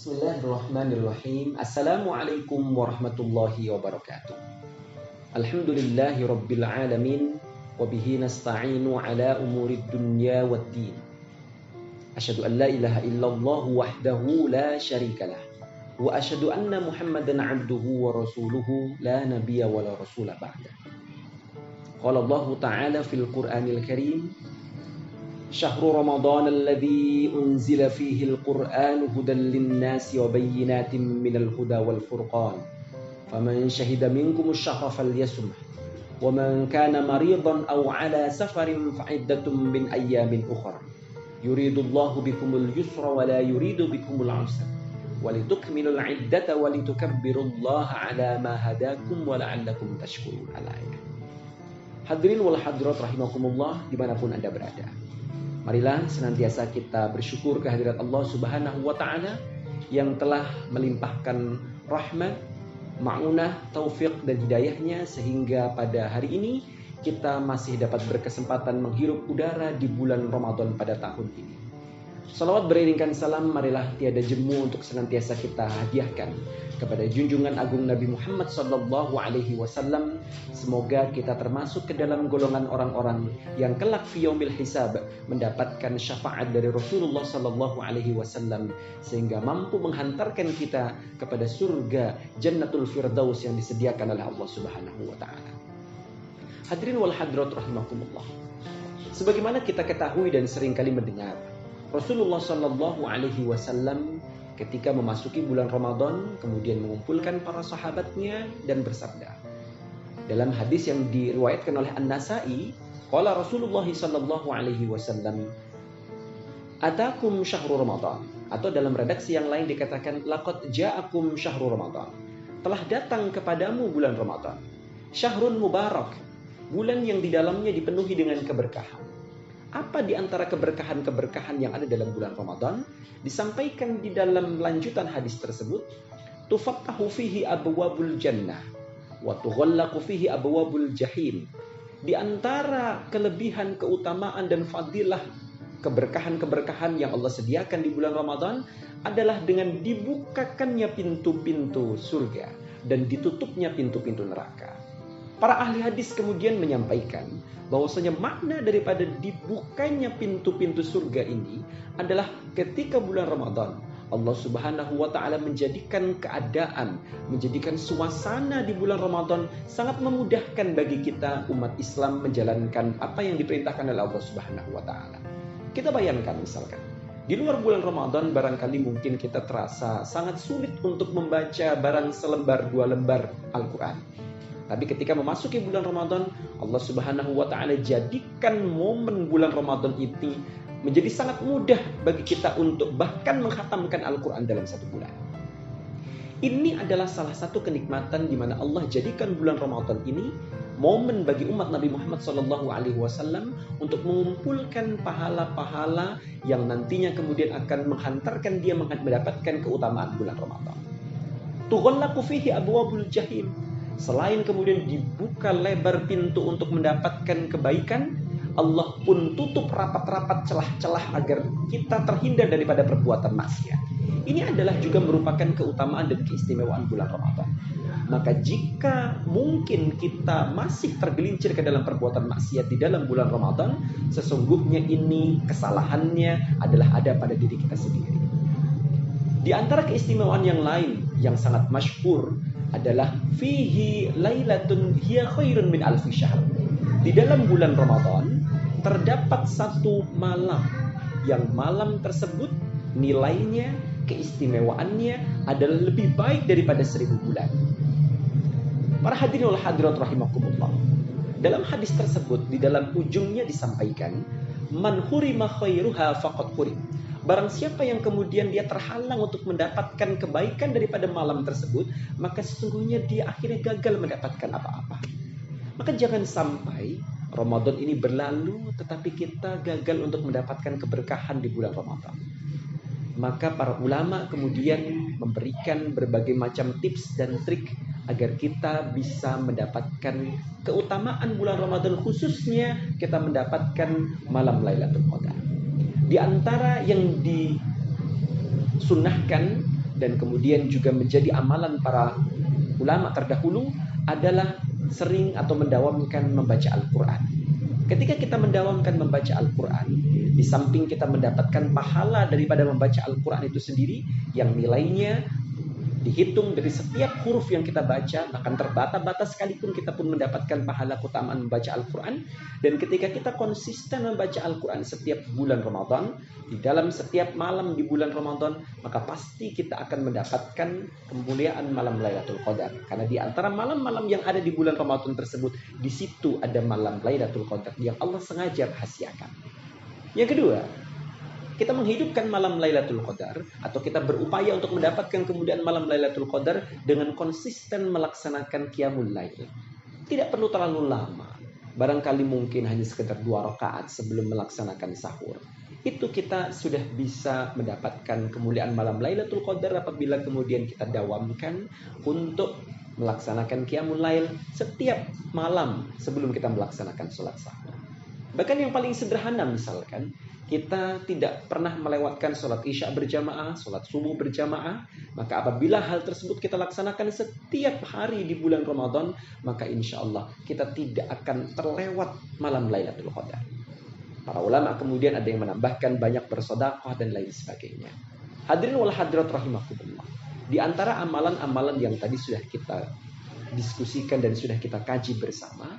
Bismillahirrahmanirrahim. Assalamualaikum warahmatullahi wabarakatuh. Alhamdulillahi rabbil alamin. Wabihi nasta'inu ala umurid dunya waddin. Asyhadu an la ilaha illallah wahdahu la syarikalah. Wa asyhadu anna Muhammadan abduhu wa rasuluhu la nabiyya wa la rasula ba'da. Qala Allah Ta'ala fil Qur'anil Karim, Syahru Ramadan alladhi unzila fihi al-Qur'an hudan lin-nasi wa bayyinatin minal huda wal furqan. Faman syahida minkum asy-syahra falyasum. Wa man kana maridan aw 'ala safarin fa'iddatun min ayyamin ukhra. Yuridullahu bikumul yusra wa la yuridu bikumul 'usra. Wa litukmilul 'iddata wa litukabbirullaha 'ala ma hadakum wa la'allakum tashkurun. Al-ayat. Hadirin wal hadirat rahimakumullah dimanapun Anda berada. Marilah senantiasa kita bersyukur kehadirat Allah Subhanahu wa Ta'ala yang telah melimpahkan rahmat, ma'unah, taufik dan hidayahnya sehingga pada hari ini kita masih dapat berkesempatan menghirup udara di bulan Ramadan pada tahun ini. Salawat beriringkan salam marilah tiada jemu untuk senantiasa kita hadiahkan kepada junjungan agung Nabi Muhammad SAW. Semoga kita termasuk ke dalam golongan orang-orang yang kelak fi yaumil hisab mendapatkan syafaat dari Rasulullah SAW sehingga mampu menghantarkan kita kepada surga Jannatul Firdaus yang disediakan oleh Allah Subhanahu wa Ta'ala. Hadirin wal hadirat rahimakumullah. Sebagaimana kita ketahui dan seringkali mendengar, Rasulullah SAW ketika memasuki bulan Ramadan kemudian mengumpulkan para sahabatnya dan bersabda. Dalam hadis yang diriwayatkan oleh An-Nasa'i, qala Rasulullah SAW, "Atakum syahrul Ramadan." Atau dalam redaksi yang lain dikatakan, "Laqad ja'akum syahrul Ramadan." Telah datang kepadamu bulan Ramadan. Syahrun mubarak, bulan yang di dalamnya dipenuhi dengan keberkahan. Apa di antara keberkahan-keberkahan yang ada dalam bulan Ramadan? Disampaikan di dalam lanjutan hadis tersebut, tufattahu fihi abwabul jannah wa tughallaqu fihi abwabul jahim. Di antara kelebihan, keutamaan dan fadilah keberkahan-keberkahan yang Allah sediakan di bulan Ramadan adalah dengan dibukakannya pintu-pintu surga dan ditutupnya pintu-pintu neraka. Para ahli hadis kemudian menyampaikan bahwasanya makna daripada dibukanya pintu-pintu surga ini adalah ketika bulan Ramadan Allah Subhanahu wa Ta'ala menjadikan keadaan, menjadikan suasana di bulan Ramadan sangat memudahkan bagi kita umat Islam menjalankan apa yang diperintahkan oleh Allah Subhanahu wa Ta'ala. Kita bayangkan misalkan di luar bulan Ramadan barangkali mungkin kita terasa sangat sulit untuk membaca barang selembar dua lembar Al-Quran. Tapi ketika memasuki bulan Ramadan, Allah Subhanahu wa Ta'ala jadikan momen bulan Ramadan ini menjadi sangat mudah bagi kita untuk bahkan menghatamkan Al-Quran dalam satu bulan. Ini adalah salah satu kenikmatan di mana Allah jadikan bulan Ramadan ini momen bagi umat Nabi Muhammad SAW untuk mengumpulkan pahala-pahala yang nantinya kemudian akan menghantarkan dia mendapatkan keutamaan bulan Ramadan. Tughallaqu fihi abwabul jahim. Selain kemudian dibuka lebar pintu untuk mendapatkan kebaikan, Allah pun tutup rapat-rapat celah-celah agar kita terhindar daripada perbuatan maksiat. Ini adalah juga merupakan keutamaan dan keistimewaan bulan Ramadan. Maka jika mungkin kita masih tergelincir ke dalam perbuatan maksiat di dalam bulan Ramadan, sesungguhnya ini kesalahannya adalah ada pada diri kita sendiri. Di antara keistimewaan yang lain yang sangat masyhur adalah fihi lailatun hiya khairun min alfi syahr. Di dalam bulan Ramadan terdapat satu malam yang malam tersebut nilainya, keistimewaannya adalah lebih baik daripada 1000 bulan. Para hadirin wal hadirat rahimakumullah. Dalam hadis tersebut di dalam ujungnya disampaikan, man hurima khairuha faqad hurim. Barang siapa yang kemudian dia terhalang untuk mendapatkan kebaikan daripada malam tersebut, maka sesungguhnya dia akhirnya gagal mendapatkan apa-apa. Maka jangan sampai Ramadan ini berlalu tetapi kita gagal untuk mendapatkan keberkahan di bulan Ramadan. Maka para ulama kemudian memberikan berbagai macam tips dan trik agar kita bisa mendapatkan keutamaan bulan Ramadan, khususnya kita mendapatkan malam Lailatul Qadar. Di antara yang disunnahkan dan kemudian juga menjadi amalan para ulama terdahulu adalah sering atau mendawamkan membaca Al-Quran. Ketika kita mendawamkan membaca Al-Quran, di samping kita mendapatkan pahala daripada membaca Al-Quran itu sendiri, yang nilainya dihitung dari setiap huruf yang kita baca, bahkan terbata-bata sekalipun kita pun mendapatkan pahala keutamaan membaca Al-Quran. Dan ketika kita konsisten membaca Al-Quran setiap bulan Ramadan, di dalam setiap malam di bulan Ramadan, maka pasti kita akan mendapatkan kemuliaan malam Lailatul Qadar. Karena di antara malam-malam yang ada di bulan Ramadan tersebut, di situ ada malam Lailatul Qadar yang Allah sengaja rahasiakan. Yang kedua, kita menghidupkan malam Lailatul Qadar atau kita berupaya untuk mendapatkan kemudian malam Lailatul Qadar dengan konsisten melaksanakan Qiyamul Lail. Tidak perlu terlalu lama. Barangkali mungkin hanya sekedar 2 rakaat sebelum melaksanakan sahur. Itu kita sudah bisa mendapatkan kemuliaan malam Lailatul Qadar apabila kemudian kita dawamkan untuk melaksanakan Qiyamul Lail setiap malam sebelum kita melaksanakan sholat sahur. Bahkan yang paling sederhana misalkan, kita tidak pernah melewatkan sholat isya berjamaah, sholat subuh berjamaah, maka apabila hal tersebut kita laksanakan setiap hari di bulan Ramadan, maka insya Allah kita tidak akan terlewat malam Lailatul Qadar. Para ulama kemudian ada yang menambahkan banyak bersedekah dan lain sebagainya. Hadirin wal hadirat rahimakumullah. Di antara amalan-amalan yang tadi sudah kita diskusikan dan sudah kita kaji bersama,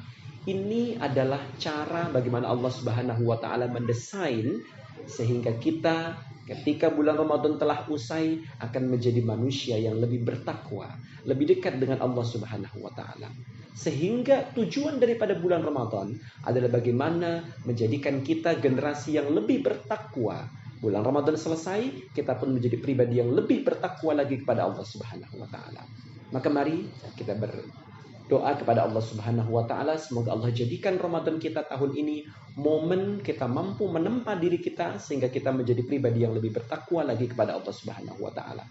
ini adalah cara bagaimana Allah Subhanahu wa taala mendesain sehingga kita ketika bulan Ramadan telah usai akan menjadi manusia yang lebih bertakwa, lebih dekat dengan Allah Subhanahu wa taala. Sehingga tujuan daripada bulan Ramadan adalah bagaimana menjadikan kita generasi yang lebih bertakwa. Bulan Ramadan selesai, kita pun menjadi pribadi yang lebih bertakwa lagi kepada Allah Subhanahu wa taala. Maka mari kita doa kepada Allah Subhanahu wa taala, semoga Allah jadikan Ramadan kita tahun ini momen kita mampu menempa diri kita sehingga kita menjadi pribadi yang lebih bertakwa lagi kepada Allah Subhanahu wa taala.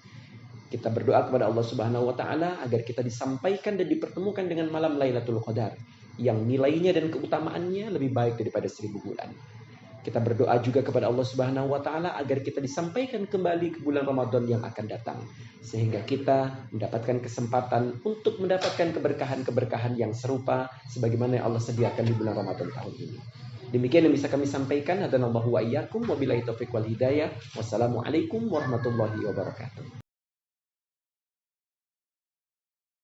Kita berdoa kepada Allah Subhanahu wa taala agar kita disampaikan dan dipertemukan dengan malam Lailatul Qadar yang nilainya dan keutamaannya lebih baik daripada 1000 bulan. Kita berdoa juga kepada Allah Subhanahu wa taala agar kita disampaikan kembali ke bulan Ramadan yang akan datang sehingga kita mendapatkan kesempatan untuk mendapatkan keberkahan-keberkahan yang serupa sebagaimana yang Allah sediakan di bulan Ramadan tahun ini. Demikian yang bisa kami sampaikan. Hadanallahu wa iyyakum wabillahi taufiq wal hidayah. Wassalamualaikum warahmatullahi wabarakatuh.